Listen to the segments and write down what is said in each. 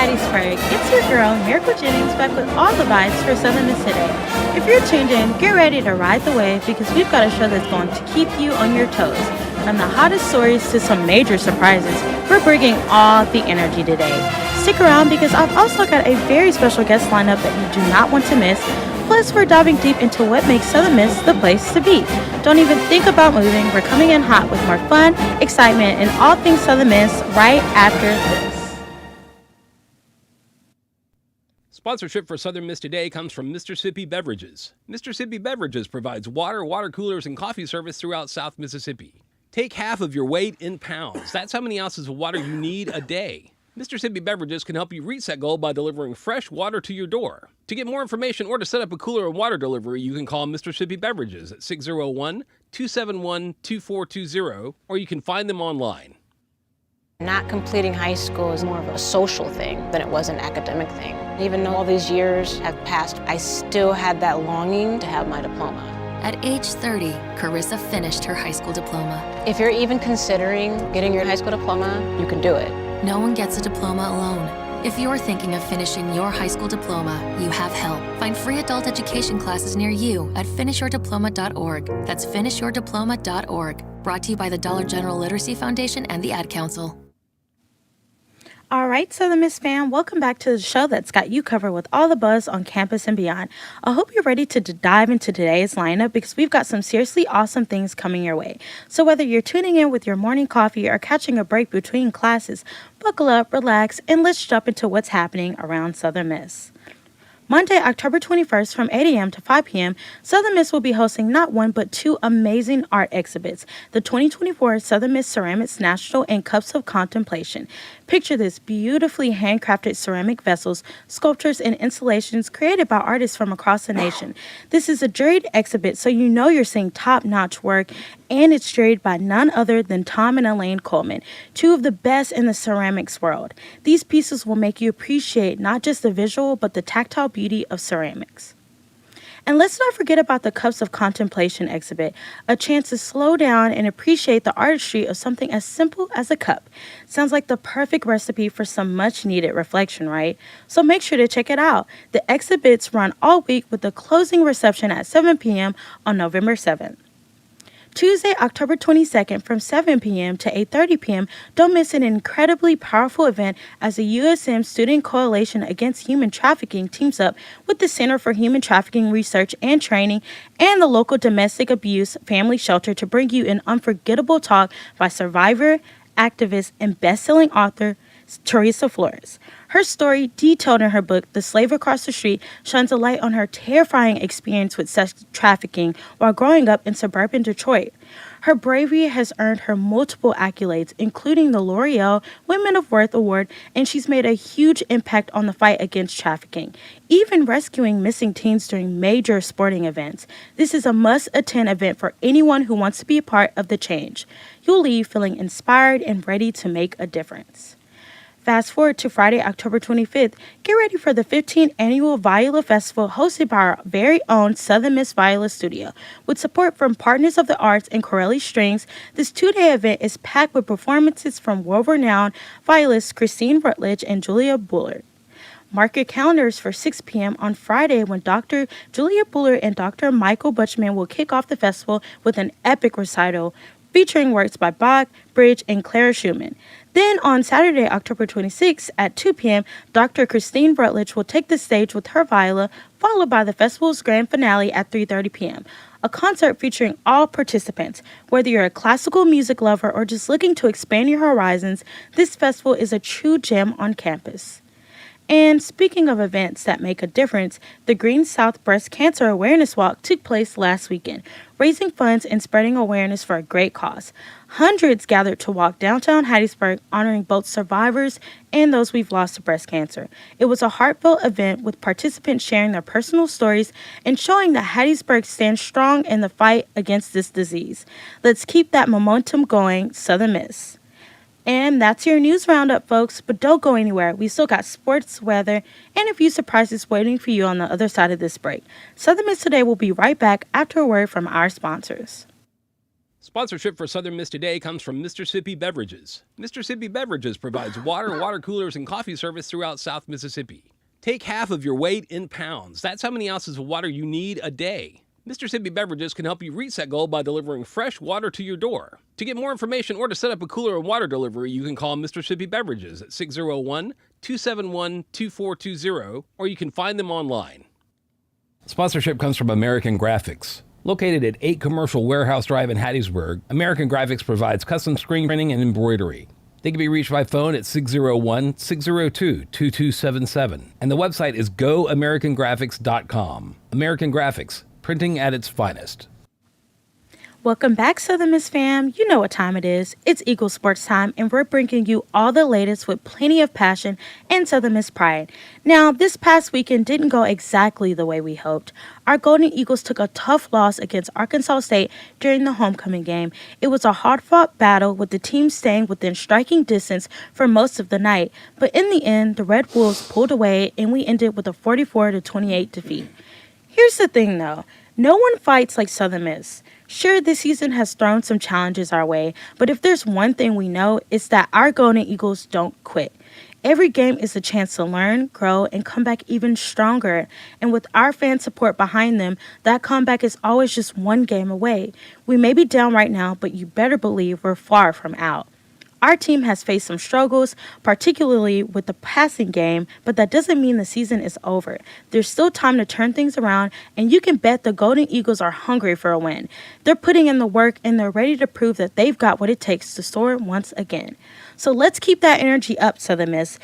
Hattiesburg. It's your girl, Miracle Jennings, back with all the vibes for Southern Miss today. If you're tuned in, get ready to ride the wave because we've got a show that's going to keep you on your toes. From the hottest stories to some major surprises, we're bringing all the energy today. Stick around because I've also got a very special guest lineup that you do not want to miss. Plus, we're diving deep into what makes Southern Miss the place to be. Don't even think about moving. We're coming in hot with more fun, excitement, and all things Southern Miss right after this. Sponsorship for Southern Miss Today comes from Mississippi Beverages. Mississippi Beverages provides water coolers, and coffee service throughout South Mississippi. Take half of your weight in pounds. That's how many ounces of water you need a day. Mississippi Beverages can help you reach that goal by delivering fresh water to your door. To get more information or to set up a cooler and water delivery, you can call Mississippi Beverages at 601-271-2420, or you can find them online. Not completing high school is more of a social thing than it was an academic thing. Even though all these years have passed, I still had that longing to have my diploma. At age 30, Carissa finished her high school diploma. If you're even considering getting your high school diploma, you can do it. No one gets a diploma alone. If you're thinking of finishing your high school diploma, you have help. Find free adult education classes near you at finishyourdiploma.org. That's finishyourdiploma.org. Brought to you by the Dollar General Literacy Foundation and the Ad Council. All right, Southern Miss fam, welcome back to the show that's got you covered with all the buzz on campus and beyond. I hope you're ready to dive into today's lineup because we've got some seriously awesome things coming your way. So whether you're tuning in with your morning coffee or catching a break between classes, buckle up, relax, and let's jump into what's happening around Southern Miss. Monday, October 21st from 8 a.m. to 5 p.m., Southern Miss will be hosting not one but two amazing art exhibits, the 2024 Southern Miss Ceramics National and Cups of Contemplation. Picture this: beautifully handcrafted ceramic vessels, sculptures, and installations created by artists from across the nation. This is a juried exhibit, so you know you're seeing top-notch work, and it's juried by none other than Tom and Elaine Coleman, two of the best in the ceramics world. These pieces will make you appreciate not just the visual, but the tactile beauty of ceramics. And let's not forget about the Cups of Contemplation exhibit, a chance to slow down and appreciate the artistry of something as simple as a cup. Sounds like the perfect recipe for some much-needed reflection, right? So make sure to check it out. The exhibits run all week with the closing reception at 7 p.m. on November 7th. Tuesday, October 22nd from 7 p.m. to 8:30 p.m., don't miss an incredibly powerful event as the USM Student Coalition Against Human Trafficking teams up with the Center for Human Trafficking Research and Training and the local domestic abuse family shelter to bring you an unforgettable talk by survivor, activist, and best-selling author Teresa Flores. Her story, detailed in her book, The Slave Across the Street, shines a light on her terrifying experience with sex trafficking while growing up in suburban Detroit. Her bravery has earned her multiple accolades, including the L'Oreal Women of Worth Award, and she's made a huge impact on the fight against trafficking, even rescuing missing teens during major sporting events. This is a must-attend event for anyone who wants to be a part of the change. You'll leave feeling inspired and ready to make a difference. Fast forward to Friday, October 25th, get ready for the 15th Annual Viola Festival hosted by our very own Southern Miss Viola Studio. With support from Partners of the Arts and Corelli Strings, this two-day event is packed with performances from world-renowned violists Christine Rutledge and Julia Bullard. Mark your calendars for 6 p.m. on Friday when Dr. Julia Bullard and Dr. Michael Butchman will kick off the festival with an epic recital featuring works by Bach, Bridge, and Clara Schumann. Then on Saturday, October 26th at 2 p.m., Dr. Christine Rutledge will take the stage with her viola, followed by the festival's grand finale at 3:30 p.m., a concert featuring all participants. Whether you're a classical music lover or just looking to expand your horizons, this festival is a true gem on campus. And speaking of events that make a difference, the Green South Breast Cancer Awareness Walk took place last weekend, raising funds and spreading awareness for a great cause. Hundreds gathered to walk downtown Hattiesburg, honoring both survivors and those we've lost to breast cancer. It was a heartfelt event with participants sharing their personal stories and showing that Hattiesburg stands strong in the fight against this disease. Let's keep that momentum going, Southern Miss. And that's your news roundup, folks. But don't go anywhere. We still got sports, weather, and a few surprises waiting for you on the other side of this break. Southern Miss Today will be right back after a word from our sponsors. Sponsorship for Southern Miss Today comes from Mississippi Beverages. Mississippi Beverages provides water, water coolers, and coffee service throughout South Mississippi. Take half of your weight in pounds. That's how many ounces of water you need a day. Mississippi Beverages can help you reach that goal by delivering fresh water to your door. To get more information or to set up a cooler and water delivery, you can call Mississippi Beverages at 601-271-2420, or you can find them online. Sponsorship comes from American Graphics. Located at 8 Commercial Warehouse Drive in Hattiesburg, American Graphics provides custom screen printing and embroidery. They can be reached by phone at 601-602-2277, and the website is goamericangraphics.com. American Graphics, printing at its finest. Welcome back, Southern Miss fam. You know what time it is. It's Eagle Sports time, and we're bringing you all the latest with plenty of passion and Southern Miss pride. Now, this past weekend didn't go exactly the way we hoped. Our Golden Eagles took a tough loss against Arkansas State during the homecoming game. It was a hard-fought battle with the team staying within striking distance for most of the night, but in the end, the Red Wolves pulled away, and we ended with a 44-28 defeat. Here's the thing, though. No one fights like Southern Miss. Sure, this season has thrown some challenges our way, but if there's one thing we know, it's that our Golden Eagles don't quit. Every game is a chance to learn, grow, and come back even stronger. And with our fan support behind them, that comeback is always just one game away. We may be down right now, but you better believe we're far from out. Our team has faced some struggles, particularly with the passing game, but that doesn't mean the season is over. There's still time to turn things around, and you can bet the Golden Eagles are hungry for a win. They're putting in the work, and they're ready to prove that they've got what it takes to soar once again. So let's keep that energy up, Southern Miss.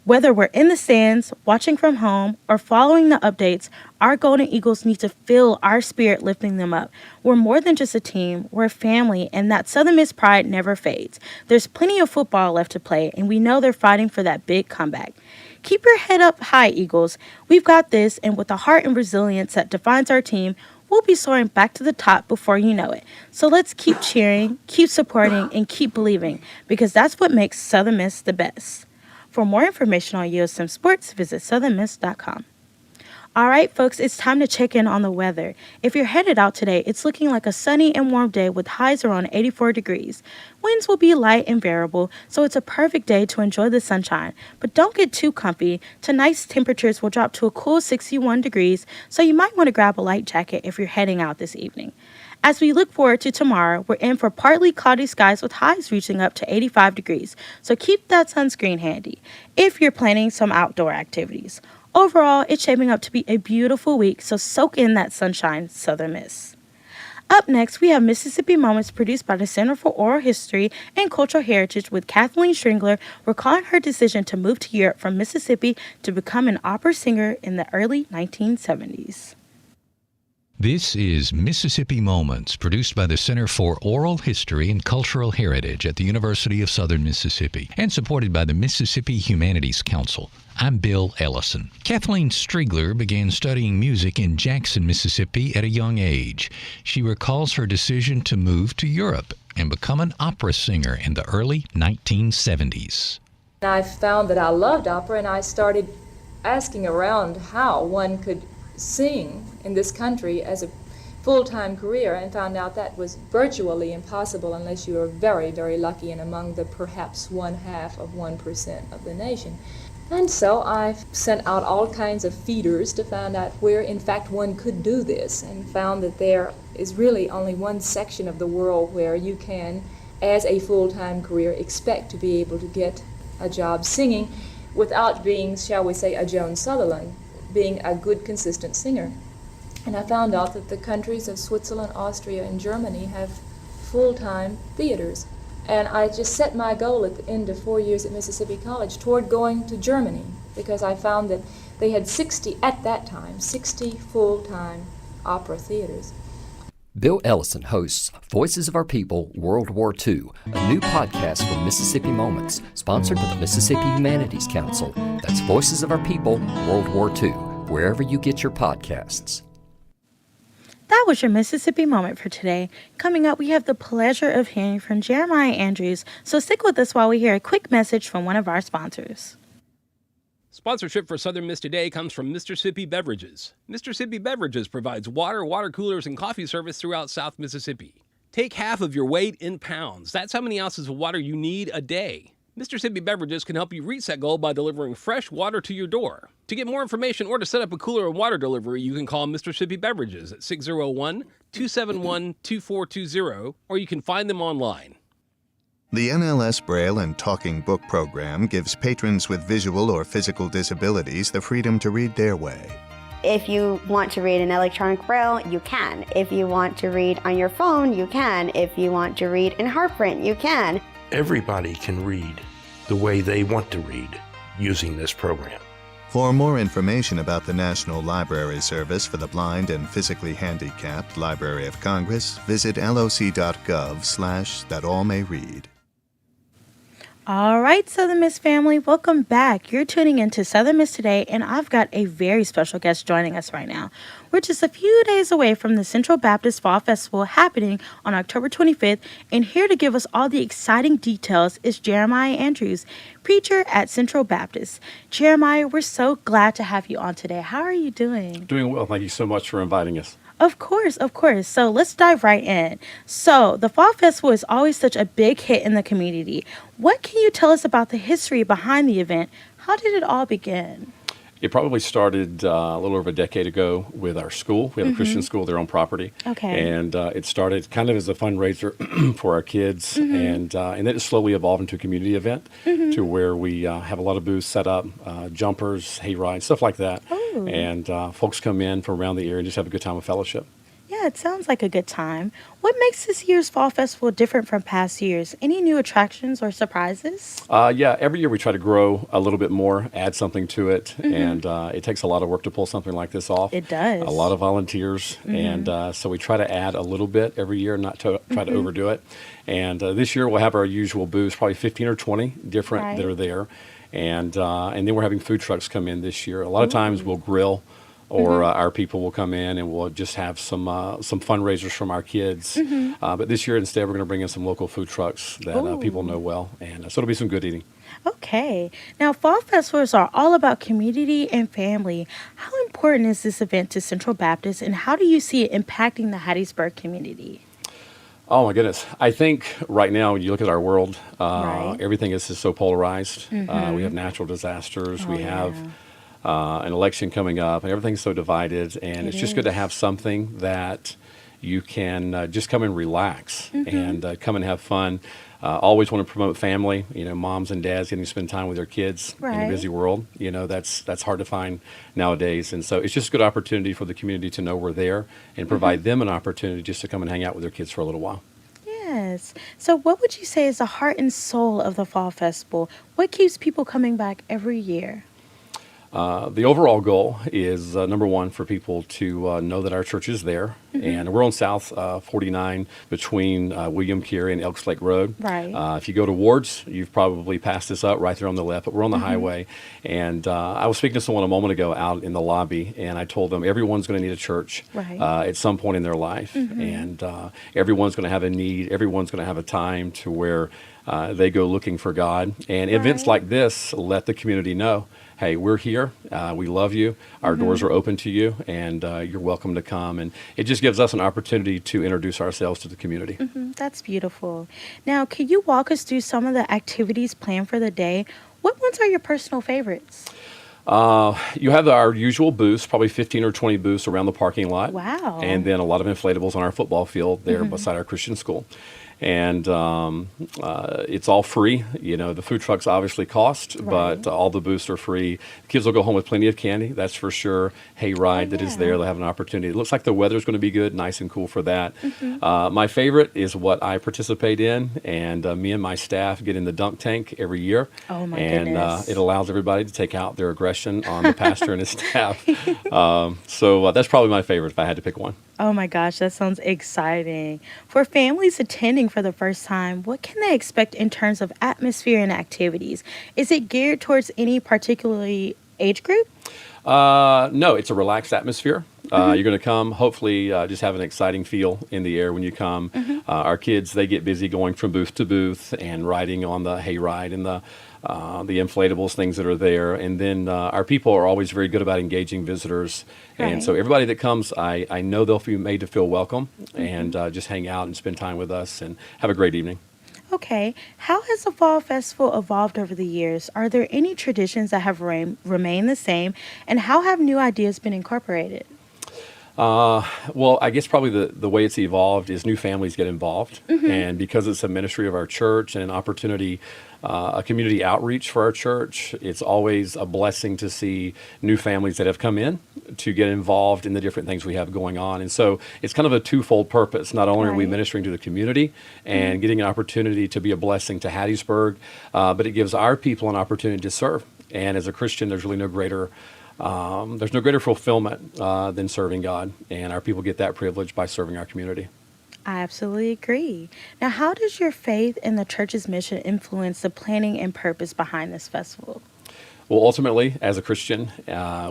Whether we're in the stands, watching from home, or following the updates, our Golden Eagles need to feel our spirit lifting them up. We're more than just a team, we're a family, and that Southern Miss pride never fades. There's plenty of football left to play, and we know they're fighting for that big comeback. Keep your head up high, Eagles. We've got this, and with the heart and resilience that defines our team, we'll be soaring back to the top before you know it. So let's keep cheering, keep supporting, and keep believing, because that's what makes Southern Miss the best. For more information on USM Sports, visit southernmiss.com. All right, folks, it's time to check in on the weather. If you're headed out today, it's looking like a sunny and warm day with highs around 84 degrees. Winds will be light and variable, so it's a perfect day to enjoy the sunshine. But don't get too comfy. Tonight's temperatures will drop to a cool 61 degrees, so you might want to grab a light jacket if you're heading out this evening. As we look forward to tomorrow, we're in for partly cloudy skies with highs reaching up to 85 degrees, so keep that sunscreen handy if you're planning some outdoor activities. Overall, it's shaping up to be a beautiful week, so soak in that sunshine, Southern Miss. Up next, we have Mississippi Moments produced by the Center for Oral History and Cultural Heritage with Kathleen Stringler recalling her decision to move to Europe from Mississippi to become an opera singer in the early 1970s. This is Mississippi Moments, produced by the Center for Oral History and Cultural Heritage at the University of Southern Mississippi and supported by the Mississippi Humanities Council. I'm Bill Ellison. Kathleen Strigler began studying music in Jackson, Mississippi at a young age. She recalls her decision to move to Europe and become an opera singer in the early 1970s. I found that I loved opera, and I started asking around how one could sing in this country as a full-time career, and found out that was virtually impossible unless you were very, very lucky and among the perhaps 0.5% of the nation. And so I sent out all kinds of feeders to find out where in fact one could do this, and found that there is really only one section of the world where you can, as a full-time career, expect to be able to get a job singing without being, shall we say, a Joan Sutherland, being a good, consistent singer. And I found out that the countries of Switzerland, Austria, and Germany have full-time theaters. And I just set my goal at the end of 4 years at Mississippi College toward going to Germany, because I found that they had 60 full-time opera theaters. Bill Ellison hosts Voices of Our People World War II, a new podcast from Mississippi Moments, sponsored by the Mississippi Humanities Council. That's Voices of Our People World War II, wherever you get your podcasts. That was your Mississippi Moment for today. Coming up, we have the pleasure of hearing from Jeremiah Andrews, so stick with us while we hear a quick message from one of our sponsors. Sponsorship for Southern Miss Today comes from Mississippi Beverages. Mississippi Beverages provides water, water coolers, and coffee service throughout South Mississippi. Take half of your weight in pounds. That's how many ounces of water you need a day. Mississippi Beverages can help you reach that goal by delivering fresh water to your door. To get more information or to set up a cooler and water delivery, you can call Mississippi Beverages at 601-271-2420, or you can find them online. The NLS Braille and Talking Book program gives patrons with visual or physical disabilities the freedom to read their way. If you want to read in electronic braille, you can. If you want to read on your phone, you can. If you want to read in heart print, you can. Everybody can read the way they want to read using this program. For more information about the National Library Service for the Blind and Physically Handicapped Library of Congress, visit loc.gov/thatallmayread. All right, Southern Miss family, welcome back. You're tuning into Southern Miss Today, and I've got a very special guest joining us right now. We're just a few days away from the Central Baptist Fall Festival happening on October 25th, and here to give us all the exciting details is Jeremiah Andrews, preacher at Central Baptist. Jeremiah, we're so glad to have you on today. How are you doing? Doing well. Thank you so much for inviting us. Of course, of course. So let's dive right in. So the Fall Festival is always such a big hit in the community. What can you tell us about the history behind the event? How did it all begin? It probably started a little over a decade ago with our school. We have a Christian school, their own property. Okay. And it started kind of as a fundraiser for our kids. And then it slowly evolved into a community event to where we have a lot of booths set up, jumpers, hay rides, stuff like that. Ooh. And folks come in from around the area and just have a good time of fellowship. Yeah, it sounds like a good time. What makes this year's Fall Festival different from past years? Any new attractions or surprises? Yeah, every year we try to grow a little bit more, add something to it, and it takes a lot of work to pull something like this off. It does. A lot of volunteers, and so we try to add a little bit every year, not to try to overdo it. And this year we'll have our usual booths, probably 15 or 20 different that are there, and then we're having food trucks come in this year. A lot of times we'll grill. Or our people will come in and we'll just have some fundraisers from our kids. But this year, instead, we're going to bring in some local food trucks that people know well. And so it'll be some good eating. Okay. Now, Fall Festivals are all about community and family. How important is this event to Central Baptist, and how do you see it impacting the Hattiesburg community? Oh, my goodness. I think right now, when you look at our world, everything is just so polarized. We have natural disasters. We have an election coming up, and everything's so divided, and it's just good to have something that you can just come and relax and come and have fun. Always want to promote family, moms and dads getting to spend time with their kids in a busy world. That's hard to find nowadays, and so it's just a good opportunity for the community to know we're there and provide them an opportunity just to come and hang out with their kids for a little while. Yes. So what would you say is the heart and soul of the Fall Festival? What keeps people coming back every year? The overall goal is, number one, for people to know that our church is there. And we're on South 49 between William Carey and Elks Lake Road. Right. If you go to Wards, you've probably passed this up right there on the left, but we're on the highway. And I was speaking to someone a moment ago out in the lobby, and I told them everyone's going to need a church at some point in their life. And everyone's going to have a need. Everyone's going to have a time to where they go looking for God. And events like this let the community know, hey, we're here. We love you. Our doors are open to you, and you're welcome to come. And it just gives us an opportunity to introduce ourselves to the community. That's beautiful. Now, can you walk us through some of the activities planned for the day? What ones are your personal favorites? You have our usual booths, probably 15 or 20 booths around the parking lot. Wow. And then a lot of inflatables on our football field there beside our Christian school. And it's all free. The food trucks obviously cost, but all the booths are free. Kids will go home with plenty of candy, that's for sure. Hay ride that is there. They'll have an opportunity. It looks like the weather's going to be good, nice and cool for that. My favorite is what I participate in, and me and my staff get in the dunk tank every year. Oh, my and goodness. It allows everybody to take out their aggression on the pastor and his staff. So that's probably my favorite if I had to pick one. Oh my gosh, that sounds exciting. For families attending for the first time, what can they expect in terms of atmosphere and activities? Is it geared towards any particularly age group? No, it's a relaxed atmosphere. You're going to come, hopefully, just have an exciting feel in the air when you come. Our kids, they get busy going from booth to booth and riding on the hayride and the inflatables, things that are there. And then our people are always very good about engaging visitors. Right. And so everybody that comes, I know they'll be made to feel welcome and just hang out and spend time with us and have a great evening. Okay. How has the Fall Festival evolved over the years? Are there any traditions that have remained the same? And how have new ideas been incorporated? Well, I guess probably the way it's evolved is new families get involved. And because it's a ministry of our church and an opportunity, a community outreach for our church, it's always a blessing to see new families that have come in to get involved in the different things we have going on. And so it's kind of a twofold purpose. Not only are we ministering to the community and getting an opportunity to be a blessing to Hattiesburg, but it gives our people an opportunity to serve. And as a Christian, there's really no greater fulfillment than serving God, and our people get that privilege by serving our community. I absolutely agree. Now, how does your faith in the church's mission influence the planning and purpose behind this festival? Well, ultimately, as a Christian,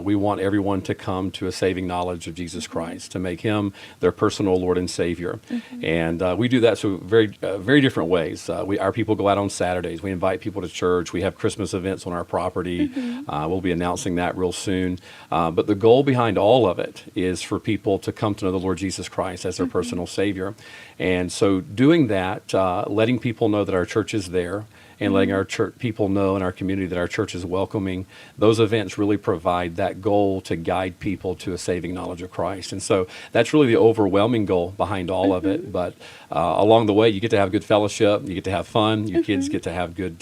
we want everyone to come to a saving knowledge of Jesus Christ, to make him their personal Lord and Savior. And we do that so very different ways. Our people go out on Saturdays. We invite people to church. We have Christmas events on our property. We'll be announcing that real soon. But the goal behind all of it is for people to come to know the Lord Jesus Christ as their personal Savior. And so doing that, letting people know that our church is there, and letting our church people know in our community that our church is welcoming, those events really provide that goal to guide people to a saving knowledge of Christ. And so that's really the overwhelming goal behind all of it. But along the way, you get to have good fellowship, you get to have fun, your kids get to have good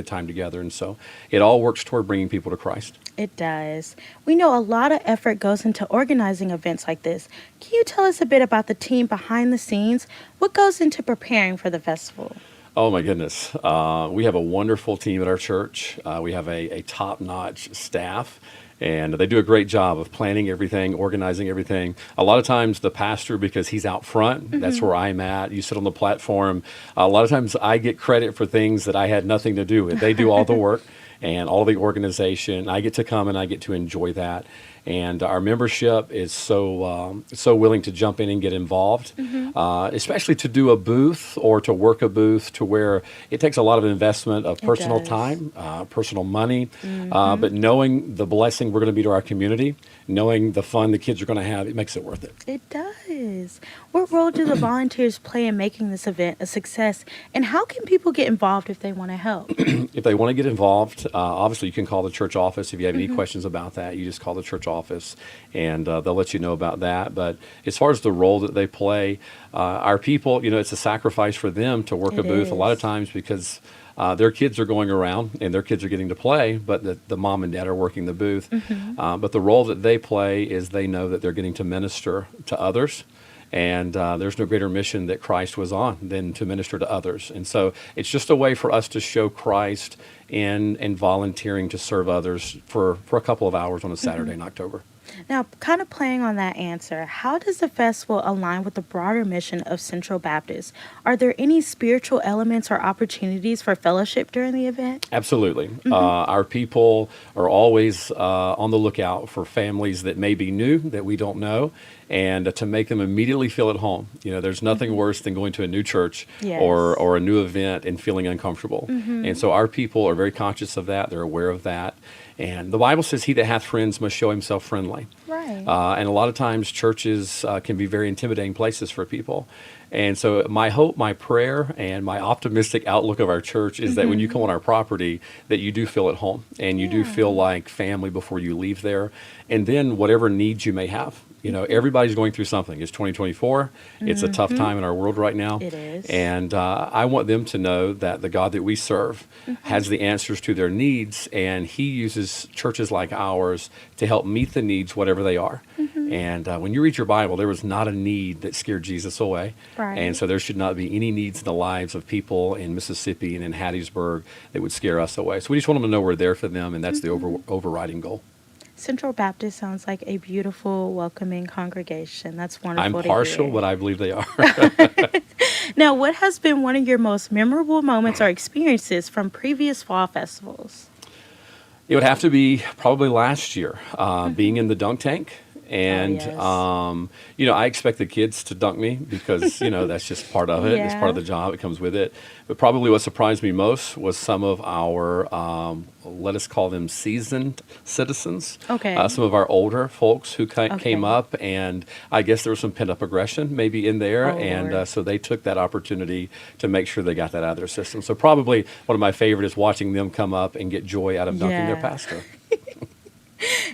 time together. And so it all works toward bringing people to Christ. It does. We know a lot of effort goes into organizing events like this. Can you tell us a bit about the team behind the scenes? What goes into preparing for the festival? Oh, my goodness. We have a wonderful team at our church. We have a top-notch staff, and they do a great job of planning everything, organizing everything. A lot of times the pastor, because he's out front, that's where I'm at. You sit on the platform. A lot of times I get credit for things that I had nothing to do with. They do all the work and all the organization. I get to come and I get to enjoy that. And our membership is so willing to jump in and get involved, especially to do a booth or to work a booth, to where it takes a lot of investment of personal time, personal money, but knowing the blessing we're going to be to our community, knowing the fun the kids are going to have, it makes it worth it. It does. What role do the volunteers play in making this event a success, and how can people get involved if they want to help? If they want to get involved, obviously you can call the church office. If you have any questions about that, you just call the church office, and they'll let you know about that. But as far as the role that they play, our people, it's a sacrifice for them to work a booth a lot of times because their kids are going around and their kids are getting to play, but the mom and dad are working the booth. But the role that they play is they know that they're getting to minister to others. And there's no greater mission that Christ was on than to minister to others. And so it's just a way for us to show Christ in volunteering to serve others for a couple of hours on a Saturday in October. Now, kind of playing on that answer, how does the festival align with the broader mission of Central Baptist? Are there any spiritual elements or opportunities for fellowship during the event? Absolutely. Our people are always on the lookout for families that may be new, that we don't know, and to make them immediately feel at home. There's nothing worse than going to a new church or a new event and feeling uncomfortable. And so our people are very conscious of that. They're aware of that. And the Bible says, he that hath friends must show himself friendly. Right. And a lot of times churches can be very intimidating places for people. And so my hope, my prayer, and my optimistic outlook of our church is that when you come on our property, that you do feel at home and you do feel like family before you leave there. And then whatever needs you may have. Everybody's going through something. It's 2024. It's a tough time in our world right now. It is. And I want them to know that the God that we serve has the answers to their needs, and he uses churches like ours to help meet the needs, whatever they are. And when you read your Bible, there was not a need that scared Jesus away. Right. And so there should not be any needs in the lives of people in Mississippi and in Hattiesburg that would scare us away. So we just want them to know we're there for them, and that's the overriding goal. Central Baptist sounds like a beautiful, welcoming congregation. That's wonderful I'm to partial, hear. but I believe they are. Now, what has been one of your most memorable moments or experiences from previous fall festivals? It would have to be probably last year, being in the dunk tank And, yes. I expect the kids to dunk me because, that's just part of it. It's part of the job. It comes with it. But probably what surprised me most was some of our, let us call them seasoned citizens. Okay. Some of our older folks who came Okay. up, and I guess there was some pent-up aggression maybe in there. Oh, and Lord. so they took that opportunity to make sure they got that out of their system. So probably one of my favorite is watching them come up and get joy out of dunking their Yeah. pastor.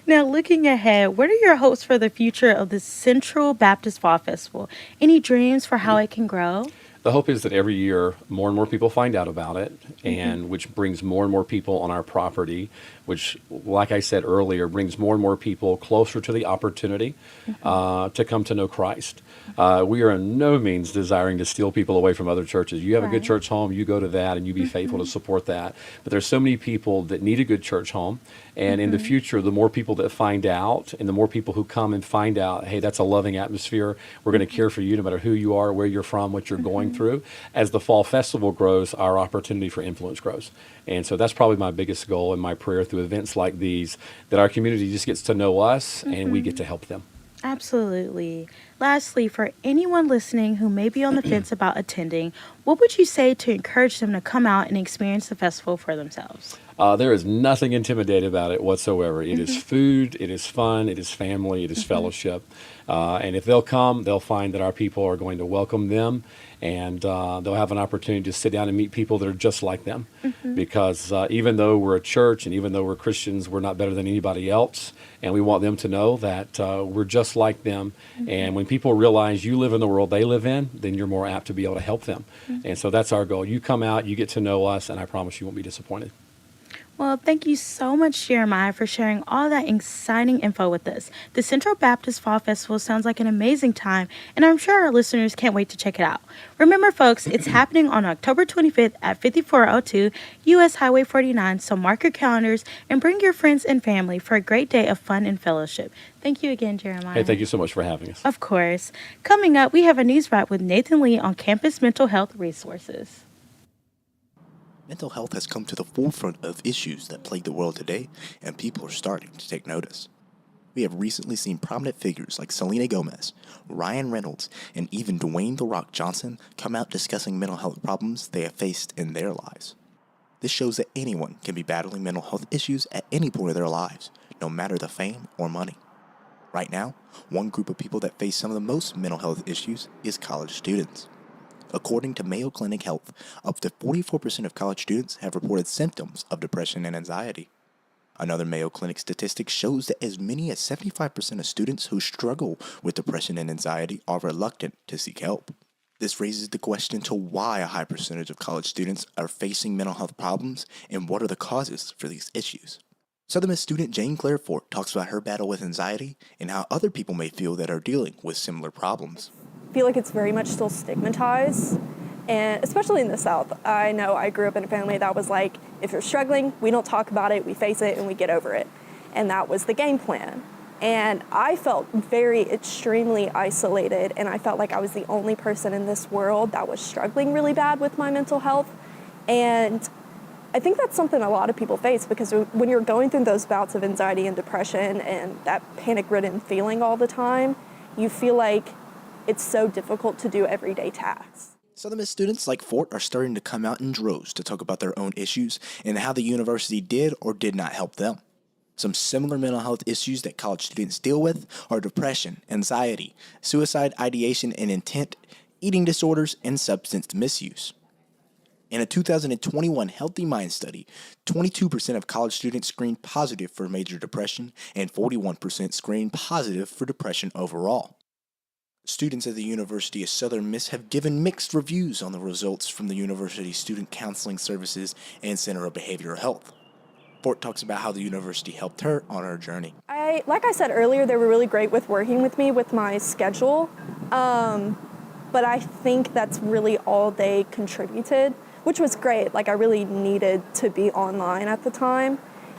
Now, looking ahead, what are your hopes for the future of the Central Baptist Fall Festival? Any dreams for how it can grow? The hope is that every year more and more people find out about it, and which brings more and more people on our property, which, like I said earlier, brings more and more people closer to the opportunity to come to know Christ. We are in no means desiring to steal people away from other churches. You have a good church home, you go to that, and you be faithful to support that. But there's so many people that need a good church home, and in the future, the more people that find out, and the more people who come and find out, hey, that's a loving atmosphere. We're going to care for you no matter who you are, where you're from, what you're going through. As the fall festival grows, our opportunity for influence grows. And so that's probably my biggest goal and my prayer through events like these, that our community just gets to know us and we get to help them. Absolutely. Lastly, for anyone listening who may be on the fence about attending, what would you say to encourage them to come out and experience the festival for themselves? There is nothing intimidating about it whatsoever. It is food, it is fun, it is family, it is fellowship. And if they'll come, they'll find that our people are going to welcome them, and they'll have an opportunity to sit down and meet people that are just like them. Because even though we're a church and even though we're Christians, we're not better than anybody else. And we want them to know that we're just like them. And when people realize you live in the world they live in, then you're more apt to be able to help them. And so that's our goal. You come out, you get to know us, and I promise you won't be disappointed. Well, thank you so much, Jeremiah, for sharing all that exciting info with us. The Central Baptist Fall Festival sounds like an amazing time, and I'm sure our listeners can't wait to check it out. Remember, folks, it's happening on October 25th at 5402 U.S. Highway 49, so mark your calendars and bring your friends and family for a great day of fun and fellowship. Thank you again, Jeremiah. Hey, thank you so much for having us. Of course. Coming up, we have a news wrap with Nathan Lee on campus mental health resources. Mental health has come to the forefront of issues that plague the world today, and people are starting to take notice. We have recently seen prominent figures like Selena Gomez, Ryan Reynolds, and even Dwayne "The Rock" Johnson come out discussing mental health problems they have faced in their lives. This shows that anyone can be battling mental health issues at any point of their lives, no matter the fame or money. Right now, one group of people that face some of the most mental health issues is college students. According to Mayo Clinic Health, up to 44% of college students have reported symptoms of depression and anxiety. Another Mayo Clinic statistic shows that as many as 75% of students who struggle with depression and anxiety are reluctant to seek help. This raises the question to why a high percentage of college students are facing mental health problems and what are the causes for these issues. Southern Miss student Jane Claire Fort talks about her battle with anxiety and how other people may feel that are dealing with similar problems. I feel like it's very much still stigmatized, and especially in the South. I know I grew up in a family that was like, if you're struggling, we don't talk about it, we face it, and we get over it. And that was the game plan. And I felt extremely isolated, and I felt like I was the only person in this world that was struggling really bad with my mental health. And I think that's something a lot of people face, because when you're going through those bouts of anxiety and depression and that panic-ridden feeling all the time, you feel like it's so difficult to do everyday tasks. Southern Miss students like Fort are starting to come out in droves to talk about their own issues and how the university did or did not help them. Some similar mental health issues that college students deal with are depression, anxiety, suicide ideation and intent, eating disorders, and substance misuse. In a 2021 Healthy Mind study, 22% of college students screened positive for major depression and 41% screened positive for depression overall. Students at the University of Southern Miss have given mixed reviews on the results from the university's student counseling services and Center of Behavioral Health. Fort talks about how the university helped her on her journey. Like I said earlier, they were really great with working with me with my schedule, but I think that's really all they contributed, which was great. Like, I really needed to be online at the time,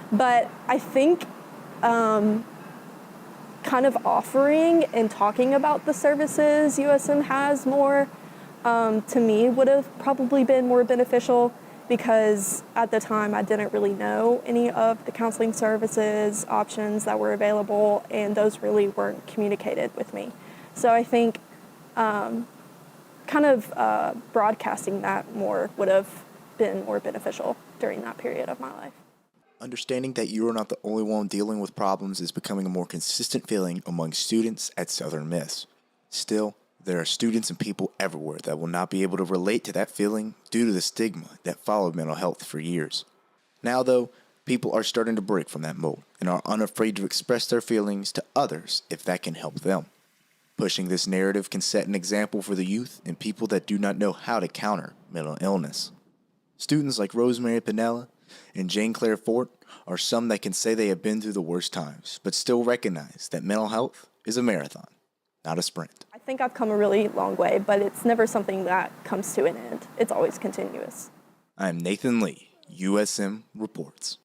but I think kind of offering and talking about the services USM has more, to me, would have probably been more beneficial, because at the time I didn't really know any of the counseling services options that were available, and those really weren't communicated with me. So I think broadcasting that more would have been more beneficial during that period of my life. Understanding that you are not the only one dealing with problems is becoming a more consistent feeling among students at Southern Miss. Still, there are students and people everywhere that will not be able to relate to that feeling due to the stigma that followed mental health for years. Now, though, people are starting to break from that mold and are unafraid to express their feelings to others if that can help them. Pushing this narrative can set an example for the youth and people that do not know how to counter mental illness. Students like Rosemary Pinella and Jane Claire Fort are some that can say they have been through the worst times, but still recognize that mental health is a marathon, not a sprint. I think I've come a really long way, but it's never something that comes to an end. It's always continuous. I'm Nathan Lee, USM Reports.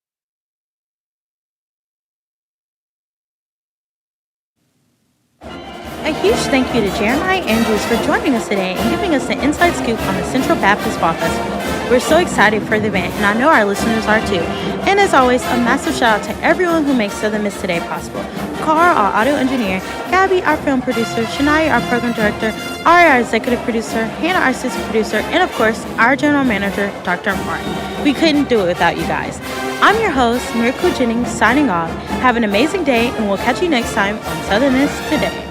A huge thank you to Jeremiah Andrews for joining us today and giving us an inside scoop on the Central Baptist Fall Festival. We're so excited for the event, and I know our listeners are too. And as always, a massive shout out to everyone who makes Southern Miss Today possible. Carl, our audio engineer, Gabby, our film producer, Shania, our program director, Ari, our executive producer, Hannah, our assistant producer, and of course, our general manager, Dr. Martin. We couldn't do it without you guys. I'm your host, Miracle Jennings, signing off. Have an amazing day, and we'll catch you next time on Southern Miss Today.